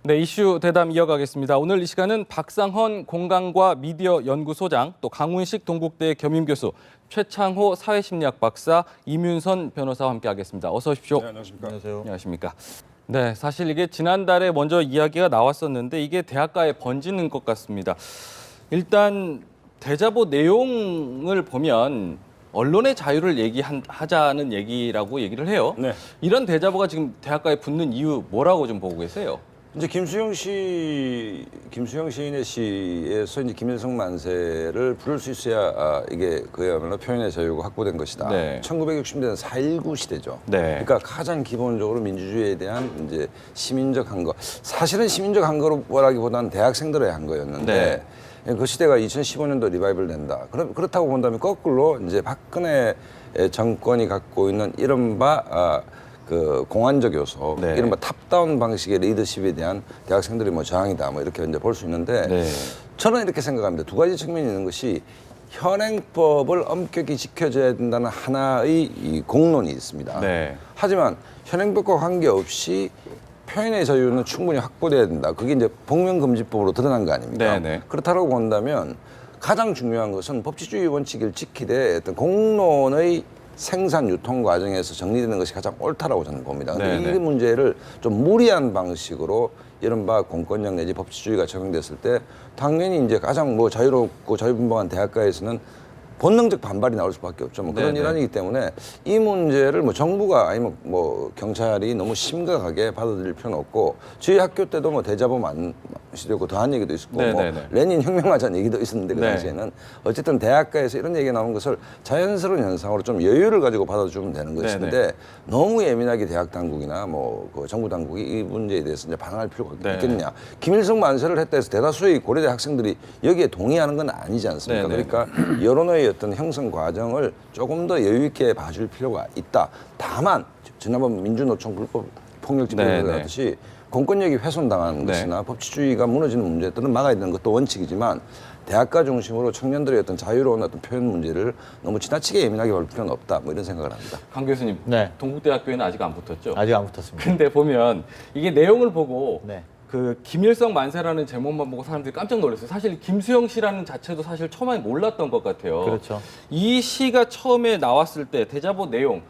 네, 이슈 대담 이어가겠습니다. 오늘 이 시간은 박상헌 공간과 미디어 연구소장, 또 강훈식 동국대 겸임교수, 최창호 사회심리학 박사, 이문선 변호사와 함께하겠습니다. 어서 오십시오. 네, 안녕하십니까. 안녕하세요. 안녕하십니까. 네, 사실 이게 지난달에 먼저 이야기가 나왔었는데 이게 대학가에 번지는 것 같습니다. 일단 대자보 내용을 보면 언론의 자유를 하자는 얘기라고 얘기를 해요. 네. 이런 대자보가 지금 대학가에 붙는 이유 뭐라고 좀 보고 계세요? 이제 김수영 시인의 시에서 이제 김일성 만세를 부를 수 있어야 이게 그야말로 표현의 자유가 확보된 것이다. 네. 1960년대는 4.19 시대죠. 네. 그러니까 가장 기본적으로 민주주의에 대한 이제 시민적 한거. 사실은 시민적 한거라기보다는 대학생들의 한거였는데 그 시대가 2015년도 리바이벌 된다. 그렇다고 본다면 거꾸로 이제 박근혜 정권이 갖고 있는 이른바 그 공안적 요소, 네. 이른바 탑다운 방식의 리더십에 대한 대학생들이 뭐 저항이다, 뭐 이렇게 이제 볼 수 있는데 네. 저는 이렇게 생각합니다. 두 가지 측면이 있는 것이 현행법을 엄격히 지켜줘야 된다는 하나의 이 공론이 있습니다. 네. 하지만 현행법과 관계없이 표현의 자유는 충분히 확보돼야 된다. 그게 이제 복면금지법으로 드러난 거 아닙니까? 네네. 그렇다고 본다면 가장 중요한 것은 법치주의 원칙을 지키되 어떤 공론의 생산 유통 과정에서 정리되는 것이 가장 옳다라고 저는 봅니다. 근데 네네. 이 문제를 좀 무리한 방식으로 이른바 공권력 내지 법치주의가 적용됐을 때 당연히 이제 가장 뭐 자유롭고 자유분방한 대학가에서는 본능적 반발이 나올 수밖에 없죠. 뭐 그런 네네. 일환이기 때문에 이 문제를 뭐 정부가 아니면 뭐 경찰이 너무 심각하게 받아들일 필요는 없고 저희 학교 때도 뭐 대자보 시대고 더한 얘기도 있었고 뭐 네네네. 레닌 혁명하자는 얘기도 있었는데 그 네. 당시에는 어쨌든 대학가에서 이런 얘기가 나오는 것을 자연스러운 현상으로 좀 여유를 가지고 받아주면 되는 것인데 네네. 너무 예민하게 대학 당국이나 뭐 그 정부 당국이 이 문제에 대해서 이제 반응할 필요가 네. 있겠느냐. 김일성 만세를 했다 해서 대다수의 고려대 학생들이 여기에 동의하는 건 아니지 않습니까? 네네. 그러니까 여론의 어떤 형성 과정을 조금 더 여유 있게 봐줄 필요가 있다. 다만 지난번 민주노총 불법 폭력 집회를 네네. 하듯이 공권력이 훼손당하는 네. 것이나 법치주의가 무너지는 문제들은 막아야 되는 것도 원칙이지만 대학가 중심으로 청년들의 어떤 자유로운 어떤 표현 문제를 너무 지나치게 예민하게 볼 필요는 없다. 뭐 이런 생각을 합니다. 강 교수님, 네. 동국대학교에는 아직 안 붙었죠? 아직 안 붙었습니다. 근데 보면 이게 내용을 보고 네. 그 김일성 만세라는 제목만 보고 사람들이 깜짝 놀랐어요. 사실 김수영 씨라는 자체도 사실 처음에 몰랐던 것 같아요. 그렇죠. 이 시가 처음에 나왔을 때 대자보 내용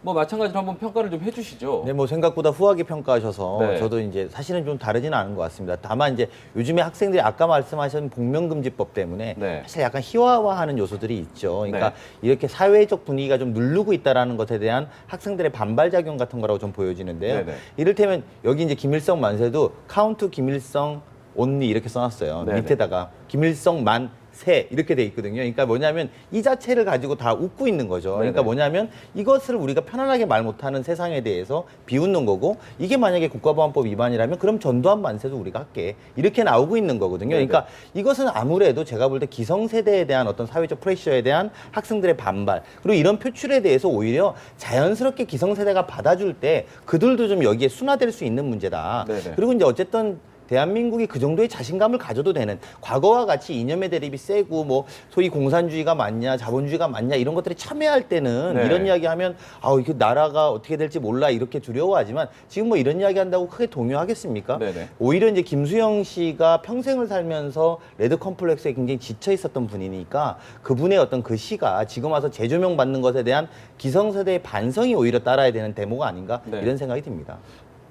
뭐 마찬가지로 한번 평가를 좀 해주시죠. 네, 뭐 생각보다 후하게 평가하셔서 네. 저도 이제 사실은 좀 다르지는 않은 것 같습니다. 다만 이제 요즘에 학생들이 아까 말씀하신 복면금지법 때문에 네. 사실 약간 희화화하는 요소들이 있죠. 그러니까 네. 이렇게 사회적 분위기가 좀 누르고 있다라는 것에 대한 학생들의 반발작용 같은 거라고 좀 보여지는데요. 네네. 이를테면 여기 이제 김일성 만세도 카운트 김일성 온리 이렇게 써놨어요. 네네. 밑에다가 김일성 만세 이렇게 돼 있거든요. 그러니까 뭐냐면 이 자체를 가지고 다 웃고 있는 거죠. 그러니까 네네. 뭐냐면 이것을 우리가 편안하게 말 못하는 세상에 대해서 비웃는 거고 이게 만약에 국가보안법 위반이라면 그럼 전두환 만세도 우리가 할게 이렇게 나오고 있는 거거든요. 네네. 그러니까 이것은 아무래도 제가 볼 때 기성세대에 대한 어떤 사회적 프레셔에 대한 학생들의 반발 그리고 이런 표출에 대해서 오히려 자연스럽게 기성세대가 받아줄 때 그들도 좀 여기에 순화될 수 있는 문제다. 네네. 그리고 이제 어쨌든 대한민국이 그 정도의 자신감을 가져도 되는 과거와 같이 이념의 대립이 세고 뭐 소위 공산주의가 맞냐 자본주의가 맞냐 이런 것들이 참여할 때는 네. 이런 이야기하면 이게 나라가 어떻게 될지 몰라 이렇게 두려워하지만 지금 뭐 이런 이야기 한다고 크게 동요하겠습니까? 네네. 오히려 이제 김수영 씨가 평생을 살면서 레드 컴플렉스에 굉장히 지쳐 있었던 분이니까 그분의 어떤 그 시가 지금 와서 재조명 받는 것에 대한 기성세대의 반성이 오히려 따라야 되는 대목가 아닌가 네. 이런 생각이 듭니다.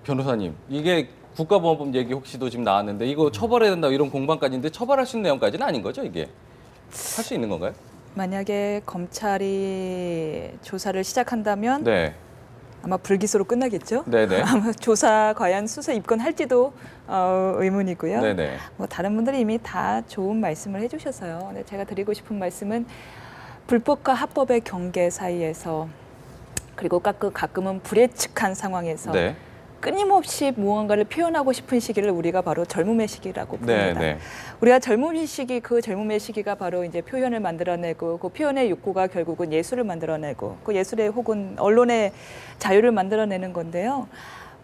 변호사님, 이게 국가보안법 얘기 혹시도 지금 나왔는데 이거 처벌해야 된다 이런 공방까지인데 처벌할 수 있는 내용까지는 아닌 거죠, 이게? 할 수 있는 건가요? 만약에 검찰이 조사를 시작한다면 네. 아마 불기소로 끝나겠죠. 네네. 아마 조사 과연 수사 입건할지도 의문이고요. 네네. 뭐 다른 분들이 이미 다 좋은 말씀을 해주셔서요. 근데 제가 드리고 싶은 말씀은 불법과 합법의 경계 사이에서 그리고 가끔은 불예측한 상황에서 네. 끊임없이 무언가를 표현하고 싶은 시기를 우리가 바로 젊음의 시기라고 봅니다. 네. 우리가 젊음의 시기, 그 젊음의 시기가 바로 이제 표현을 만들어내고 그 표현의 욕구가 결국은 예술을 만들어내고 그 예술의 혹은 언론의 자유를 만들어내는 건데요.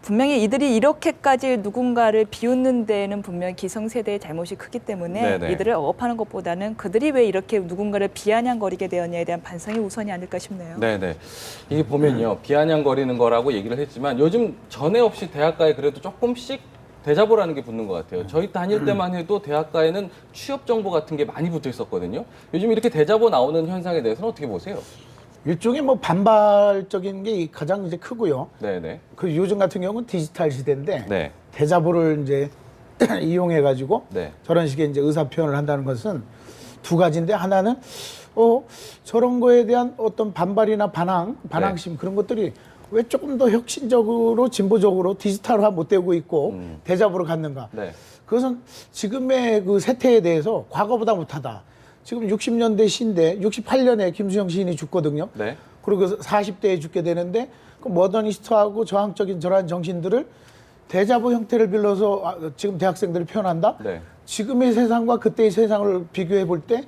분명히 이들이 이렇게까지 누군가를 비웃는 데에는 분명히 기성세대의 잘못이 크기 때문에 네네. 이들을 억압하는 것보다는 그들이 왜 이렇게 누군가를 비아냥거리게 되었냐에 대한 반성이 우선이 아닐까 싶네요. 네네. 이게 보면요. 비아냥거리는 거라고 얘기를 했지만 요즘 전에 없이 대학가에 그래도 조금씩 대자보라는 게 붙는 것 같아요. 저희 다닐 때만 해도 대학가에는 취업 정보 같은 게 많이 붙어 있었거든요. 요즘 이렇게 대자보 나오는 현상에 대해서는 어떻게 보세요? 일종의 뭐 반발적인 게 가장 이제 크고요. 네네. 그 요즘 같은 경우는 디지털 시대인데 네. 대자보를 이제 이용해 가지고 네. 저런 식의 이제 의사 표현을 한다는 것은 두 가지인데, 하나는 저런 거에 대한 어떤 반발이나 반항심 그런 것들이 왜 조금 더 혁신적으로 진보적으로 디지털화 못 되고 있고 대자보로 갔는가? 네. 그것은 지금의 그 세태에 대해서 과거보다 못하다. 지금 60년대 시인데 68년에 김수영 시인이 죽거든요. 네. 그리고 40대에 죽게 되는데 그 모더니스트하고 저항적인 저러한 정신들을 대자보 형태를 빌려서 지금 대학생들이 표현한다? 네. 지금의 세상과 그때의 세상을 비교해 볼 때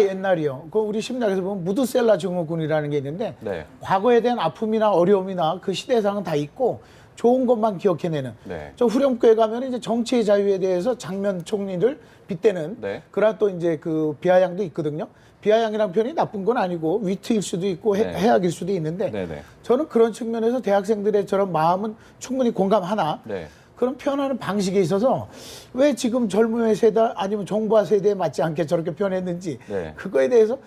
옛날이요. 그 우리 심리학에서 보면 무드셀라 증후군이라는 게 있는데 네. 과거에 대한 아픔이나 어려움이나 그 시대상은 다 있고 좋은 것만 기억해내는. 네. 저 후렴구에 가면 이제 정치의 자유에 대해서 장면 총리를 빗대는 네. 그러한 또 이제 그 비아냥도 있거든요. 비아냥이란 표현이 나쁜 건 아니고 위트일 수도 있고 네. 해악일 수도 있는데 네네. 저는 그런 측면에서 대학생들의 저런 마음은 충분히 공감하나 네. 그런 표현하는 방식에 있어서 왜 지금 젊음의 세대 아니면 정부화 세대에 맞지 않게 저렇게 표현했는지 네. 그거에 대해서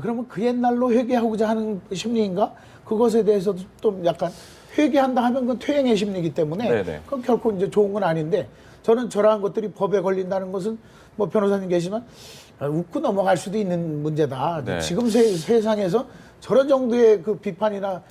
그러면 그 옛날로 회귀하고자 하는 심리인가? 그것에 대해서도 좀 약간 회귀한다 하면 그건 퇴행의 심리이기 때문에 네네. 그건 결코 이제 좋은 건 아닌데 저는 저러한 것들이 법에 걸린다는 것은 뭐 변호사님 계시지만 웃고 넘어갈 수도 있는 문제다. 네. 지금 세상에서 저런 정도의 그 비판이나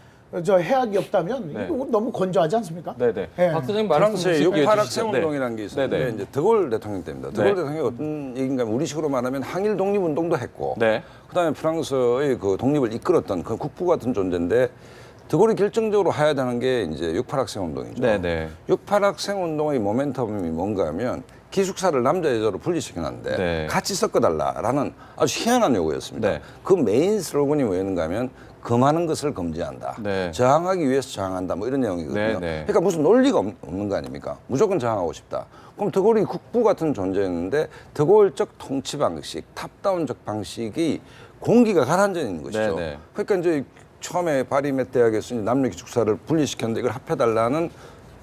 저 해악이 없다면 네. 이거 너무 건조하지 않습니까? 네네. 예. 박 소장님 프랑스의 말씀 육팔학생 운동이라는 게 있었는데 네네. 이제 드골 대통령 때입니다. 드골 네. 대통령이 어떤 얘기인가 하면 우리식으로 말하면 항일 독립 운동도 했고 네. 그다음에 프랑스의 그 독립을 이끌었던 그 국부 같은 존재인데 드골이 결정적으로 해야 되는 게 이제 68학생 운동이죠. 네네. 68학생 운동의 모멘텀이 뭔가 하면 기숙사를 남자 여자로 분리시켜놨는데 네. 같이 섞어달라라는 아주 희한한 요구였습니다. 네. 그 메인 슬로건이 뭐였는가 하면 금하는 것을 금지한다. 네. 저항하기 위해서 저항한다. 뭐 이런 내용이거든요. 네, 네. 그러니까 무슨 논리가 없는 거 아닙니까? 무조건 저항하고 싶다. 그럼 드골이 국부 같은 존재였는데 드골적 통치 방식, 탑다운적 방식이 공기가 가라앉아 있는 것이죠. 네, 네. 그러니까 이제 처음에 파리 몇 대학에서 이제 남녀 기숙사를 분리시켰는데 이걸 합해달라는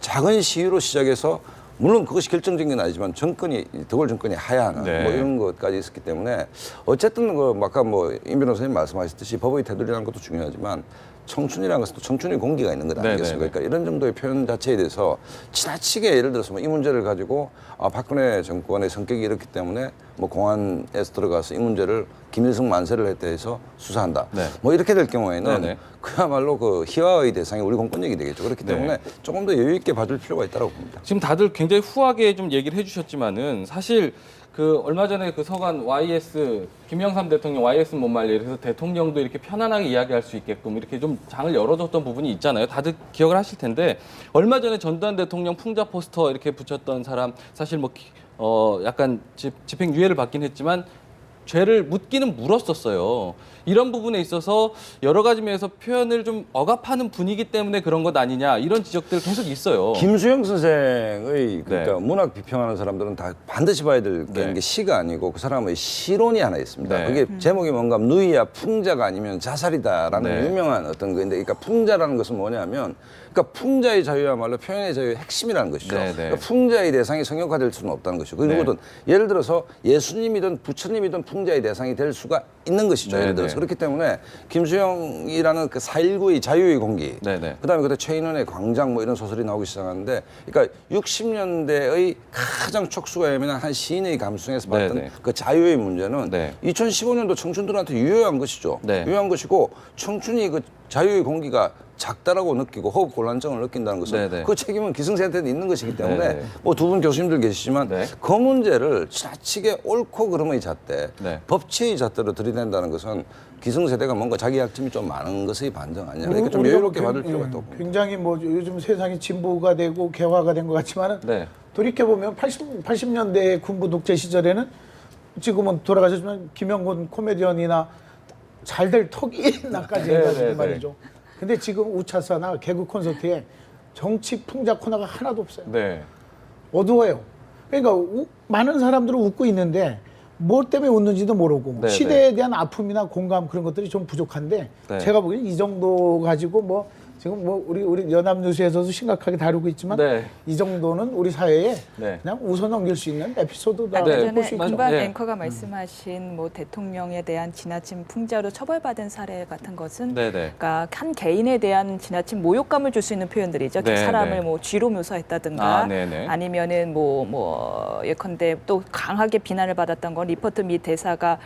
작은 시위로 시작해서 물론 그것이 결정적인 건 아니지만 드골 정권이 하야하는 네. 뭐 이런 것까지 있었기 때문에 어쨌든 그 아까 뭐 임 변호사님 말씀하셨듯이 법의 테두리라는 것도 중요하지만 청춘이라는 것은 또 청춘의 공기가 있는 것 아니겠습니까? 네네네. 그러니까 이런 정도의 표현 자체에 대해서 지나치게 예를 들어서 뭐 이 문제를 가지고 박근혜 정권의 성격이 이렇기 때문에 뭐 공안에서 들어가서 이 문제를 김일성 만세를 했다 해서 수사한다. 네. 뭐 이렇게 될 경우에는 네네. 그야말로 그 희화의 대상이 우리 공권력이 되겠죠. 그렇기 때문에 네. 조금 더 여유 있게 봐줄 필요가 있다고 봅니다. 지금 다들 굉장히 후하게 좀 얘기를 해주셨지만은 사실 그 얼마 전에 그 서간 YS 김영삼 대통령 YS 못 말려 그래서 대통령도 이렇게 편안하게 이야기할 수 있게끔 이렇게 좀 장을 열어줬던 부분이 있잖아요. 다들 기억을 하실 텐데 얼마 전에 전두환 대통령 풍자 포스터 이렇게 붙였던 사람 사실 뭐 약간 집행유예를 받긴 했지만 죄를 묻기는 물었었어요. 이런 부분에 있어서 여러 가지 면에서 표현을 좀 억압하는 분위기 때문에 그런 것 아니냐 이런 지적들 계속 있어요. 김수영 선생의 그러니까 네. 문학 비평하는 사람들은 다 반드시 봐야 될 게 네. 시가 아니고 그 사람의 시론이 하나 있습니다. 네. 그게 제목이 뭔가 누이야 풍자가 아니면 자살이다라는 네. 유명한 어떤 건데 그러니까 풍자라는 것은 뭐냐면 그러니까 풍자의 자유야말로 표현의 자유의 핵심이라는 것이죠. 네, 네. 그러니까 풍자의 대상이 성역화될 수는 없다는 것이죠. 그리고 네. 예를 들어서 예수님이든 부처님이든 풍자의 대상이 될 수가 있는 것이죠. 네, 예를 들어서 네. 그렇기 때문에 김수영이라는 그 4.19의 자유의 공기 네, 네. 그다음에 그때 최인원의 광장 뭐 이런 소설이 나오기 시작하는데 그러니까 60년대의 가장 촉수가 예민한 한 시인의 감성에서 봤던 네네. 그 자유의 문제는 네. 2015년도 청춘들한테 유효한 것이죠. 네. 유효한 것이고 청춘이 그 자유의 공기가 작다라고 느끼고 호흡 곤란증을 느낀다는 것은 네네. 그 책임은 기성세대한테 있는 것이기 때문에 네네. 뭐 두 분 교수님들 계시지만 네. 그 문제를 지나치게 옳고 그름의 잣대, 네. 법치의 잣대로 들이댄다는 것은 기성세대가 뭔가 자기 약점이 좀 많은 것의 반증 아니냐. 이렇게 좀 우리가 여유롭게 뭐 받을 필요가 있다고 봅니다. 굉장히 뭐 요즘 세상이 진보가 되고 개화가 된 것 같지만은 네. 돌이켜보면 80년대 군부 독재 시절에는 지금은 돌아가셨지만 김영곤 코미디언이나 잘 될 턱이 있나까지 네, 해가지고 네, 네. 말이죠. 근데 지금 우차사나 개그 콘서트에 정치 풍자 코너가 하나도 없어요. 네. 어두워요. 그러니까 많은 사람들은 웃고 있는데 뭐 때문에 웃는지도 모르고 네, 시대에 대한 아픔이나 공감 그런 것들이 좀 부족한데 네. 제가 보기엔 이 정도 가지고 뭐 지금 뭐 우리 연합뉴스에서도 심각하게 다루고 있지만 네. 이 정도는 우리 사회에 네. 그냥 웃어 넘길 수 있는 에피소드다. 아까 네, 전에 볼수 있죠. 김반 네. 앵커가 말씀하신 뭐 대통령에 대한 지나친 풍자로 처벌받은 사례 같은 것은 네네. 그러니까 한 개인에 대한 지나친 모욕감을 줄 수 있는 표현들이죠. 네, 사람을 네. 뭐 쥐로 묘사했다든가 아, 네네. 아니면은 뭐 예컨대 또 강하게 비난을 받았던 건 리포트 미 대사가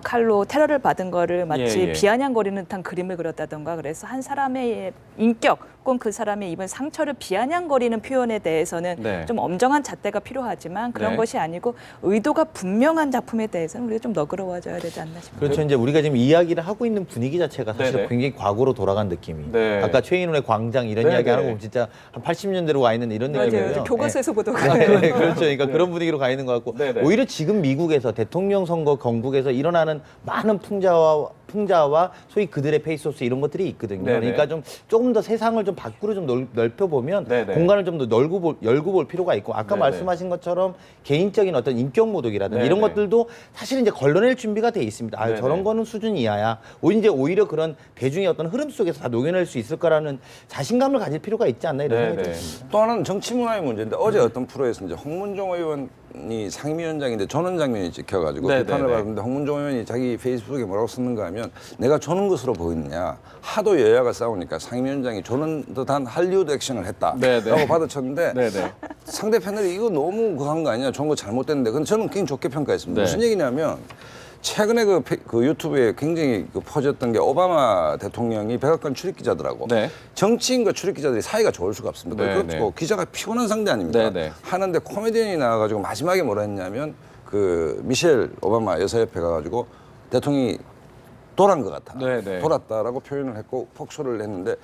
칼로 테러를 받은 거를 마치 예, 예. 비아냥거리는 듯한 그림을 그렸다든가 그래서 한 사람의 인격 혹은 그 사람의 입은 상처를 비아냥거리는 표현에 대해서는 네. 좀 엄정한 잣대가 필요하지만 그런 네. 것이 아니고 의도가 분명한 작품에 대해서는 우리가 좀 너그러워져야 되지 않나 싶습니다. 그렇죠. 이제 우리가 지금 이야기를 하고 있는 분위기 자체가 사실 네네. 굉장히 과거로 돌아간 느낌이. 네. 아까 최인훈의 광장 이런 네네. 이야기 하는 거 보면 진짜 한 80년대로 와 있는 이런 맞아요. 느낌이에요. 교과서에서 보던 거. 네, 그렇죠. 그러니까 그런 분위기로 가 있는 것 같고 네네. 오히려 지금 미국에서 대통령 선거 경북에서 일어나는 많은 풍자와 소위 그들의 페이소스 이런 것들이 있거든요. 네네. 그러니까 좀 조금 더 세상을 좀 밖으로 좀 넓혀 보면 네네. 공간을 좀 더 열고 볼 필요가 있고 아까 네네. 말씀하신 것처럼 개인적인 어떤 인격 모독이라든지 이런 네네. 것들도 사실 이제 걸러낼 준비가 돼 있습니다. 아, 네네. 저런 거는 수준 이하야. 오히려 그런 대중의 어떤 흐름 속에서 다 녹여낼 수 있을 거라는 자신감을 가질 필요가 있지 않나 이런 생각이 네네. 듭니다. 또 하나는 정치 문화의 문제인데 어제 어떤 프로에서 이제 홍문종 의원이 상임위원장인데 조는 장면이 찍혀가지고 네네네. 비판을 받았는데 홍문종 의원이 자기 페이스북에 뭐라고 썼는가 하면 내가 조는 것으로 보이느냐 하도 여야가 싸우니까 상임위원장이 조는 듯한 할리우드 액션을 했다라고 네네. 받아쳤는데 네네. 상대편들이 이거 너무 그한 거 아니냐 좋은 거 잘못됐는데 근데 저는 굉장히 좋게 평가했습니다. 네. 무슨 얘기냐면 최근에 그 유튜브에 굉장히 퍼졌던 게 오바마 대통령이 백악관 출입기자들하고 네. 정치인과 출입기자들이 사이가 좋을 수가 없습니다. 네, 그렇고 네. 기자가 피곤한 상대 아닙니까? 네, 네. 하는데 코미디언이 나와가지고 마지막에 뭐라 했냐면 그 미셸 오바마 여사협회 가가지고 대통령이 돌아간 것 같아. 네, 네. 돌았다라고 표현을 했고 폭소를 했는데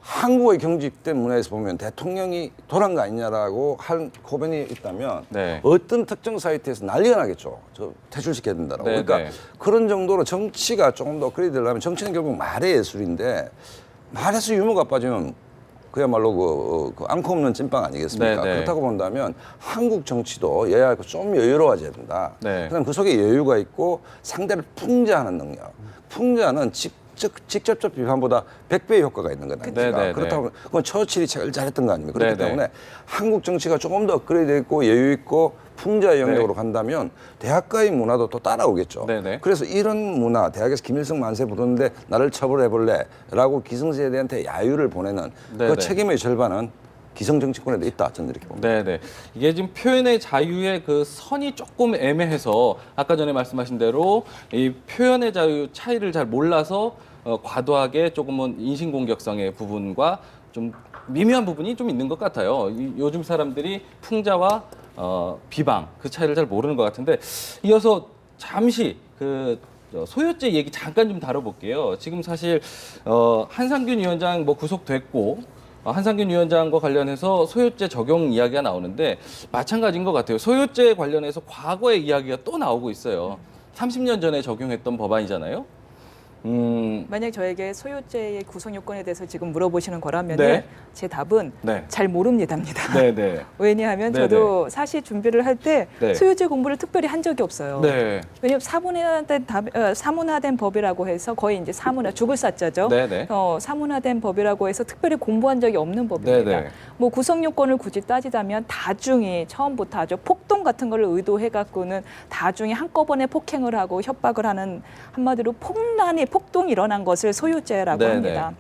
한국의 경직된 문화에서 보면 대통령이 돌아간 거 아니냐라고 한 고변이 있다면 네. 어떤 특정 사이트에서 난리가 나겠죠. 저 퇴출시켜야 된다라고. 네, 그러니까 네. 그런 정도로 정치가 조금 더 업그레이드 되려면 정치는 결국 말의 예술인데 말에서 유머가 빠지면 그야말로 그 앙코 없는 찐빵 아니겠습니까? 네, 네. 그렇다고 본다면 한국 정치도 여야 좀 여유로워져야 된다. 네. 그다음 그 속에 여유가 있고 상대를 풍자하는 능력. 풍자는 직접적 비판보다 100배의 효과가 있는 거다. 네, 네, 그렇다고 그건 처칠이 책을 잘했던 거 아닙니까? 그렇기 네, 네. 때문에 한국 정치가 조금 더 업그레이드 있고 여유 있고 풍자의 영역으로 네. 간다면 대학가의 문화도 또 따라오겠죠. 네, 네. 그래서 이런 문화, 대학에서 김일성 만세 부르는데 나를 처벌해볼래? 라고 기성세대한테 야유를 보내는 네, 그 네. 책임의 절반은 기성정치권에도 있다. 저는 이렇게 봅니다. 네네. 이게 지금 표현의 자유의 그 선이 조금 애매해서 아까 전에 말씀하신 대로 이 표현의 자유 차이를 잘 몰라서 과도하게 조금은 인신공격성의 부분과 좀 미묘한 부분이 좀 있는 것 같아요. 요즘 사람들이 풍자와 비방 그 차이를 잘 모르는 것 같은데 이어서 잠시 그 소유죄 얘기 잠깐 좀 다뤄볼게요. 지금 사실 한상균 위원장 뭐 구속됐고 한상균 위원장과 관련해서 소유죄 적용 이야기가 나오는데 마찬가지인 것 같아요. 소유죄 관련해서 과거의 이야기가 또 나오고 있어요. 30년 전에 적용했던 법안이잖아요. 만약 저에게 소유죄의 구성 요건에 대해서 지금 물어보시는 거라면 네. 제 답은 네. 잘 모릅니다입니다. 네네. 왜냐하면 네네. 저도 사실 준비를 할 때 네. 소유죄 공부를 특별히 한 적이 없어요. 네. 왜냐하면 사문화된 법이라고 해서 거의 이제 죽을 사자죠. 네네. 사문화된 법이라고 해서 특별히 공부한 적이 없는 법입니다. 네네. 뭐 구성 요건을 굳이 따지자면 다중이 처음부터 아주 폭동 같은 걸 의도해 갖고는 다중이 한꺼번에 폭행을 하고 협박을 하는 한마디로 폭동이 일어난 것을 소유죄라고 네네. 합니다.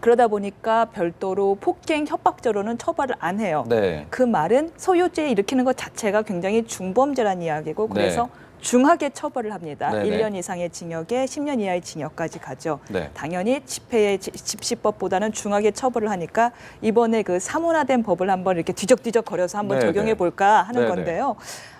그러다 보니까 별도로 폭행 협박죄로는 처벌을 안 해요. 네. 그 말은 소유죄 일으키는 것 자체가 굉장히 중범죄라는 이야기고 그래서 네. 중하게 처벌을 합니다. 네네. 1년 이상의 징역에 10년 이하의 징역까지 가죠. 네. 당연히 집시법보다는 중하게 처벌을 하니까 이번에 그 사문화된 법을 한번 이렇게 뒤적뒤적 거려서 한번 네네. 적용해 볼까 하는 네네. 건데요.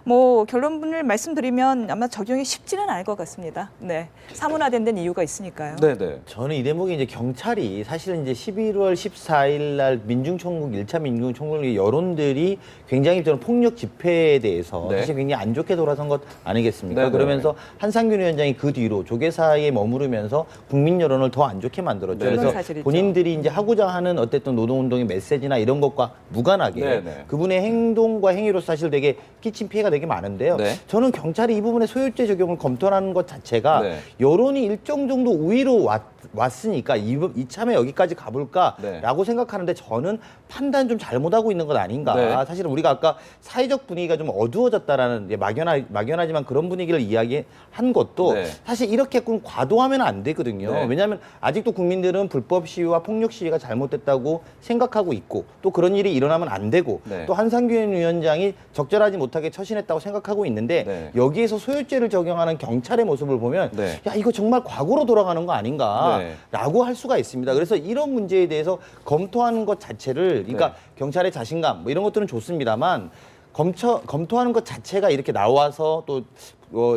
뭐 결론을 말씀드리면 아마 적용이 쉽지는 않을 것 같습니다. 네, 사문화된 데는 이유가 있으니까요. 네네. 저는 이 대목이 이제 경찰이 사실은 이제 11월 14일 날 민중총국 1차 민중총국의 여론들이 굉장히 저는 폭력 집회에 대해서 네. 사실 굉장히 안 좋게 돌아선 것 아니겠습니까? 아니겠습니까? 네네. 그러면서 한상균 위원장이 그 뒤로 조계사에 머무르면서 국민 여론을 더 안 좋게 만들었죠. 네. 그래서 그건 사실이죠. 본인들이 이제 하고자 하는 어쨌든 노동운동의 메시지나 이런 것과 무관하게 네네. 그분의 행동과 행위로 사실 되게 끼친 피해가 되게 많은데요. 네. 저는 경찰이 이 부분에 소유죄 적용을 검토하는 것 자체가 네. 여론이 일정 정도 우위로 왔으니까 이참에 여기까지 가볼까라고 네. 생각하는데 저는 판단 좀 잘못하고 있는 것 아닌가. 네. 사실은 우리가 아까 사회적 분위기가 좀 어두워졌다라는 이제 막연하지만 그런 분위기를 이야기한 것도 네. 사실 이렇게 좀 과도하면 안 되거든요. 네. 왜냐하면 아직도 국민들은 불법 시위와 폭력 시위가 잘못됐다고 생각하고 있고 또 그런 일이 일어나면 안 되고 네. 또 한상균 위원장이 적절하지 못하게 처신했다고 생각하고 있는데 네. 여기에서 소유죄를 적용하는 경찰의 모습을 보면 네. 야 이거 정말 과거로 돌아가는 거 아닌가라고 네. 할 수가 있습니다. 그래서 이런 문제에 대해서 검토하는 것 자체를 그러니까 네. 경찰의 자신감 뭐 이런 것들은 좋습니다만 검토하는 것 자체가 이렇게 나와서 또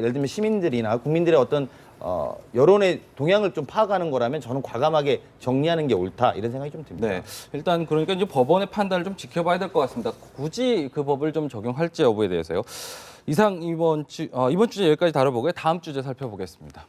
예를 들면 시민들이나 국민들의 어떤 여론의 동향을 좀 파악하는 거라면 저는 과감하게 정리하는 게 옳다 이런 생각이 좀 듭니다. 네, 일단 그러니까 이제 법원의 판단을 좀 지켜봐야 될 것 같습니다. 굳이 그 법을 좀 적용할지 여부에 대해서요. 이상 이번 주제 여기까지 다뤄보고요. 다음 주제 살펴보겠습니다.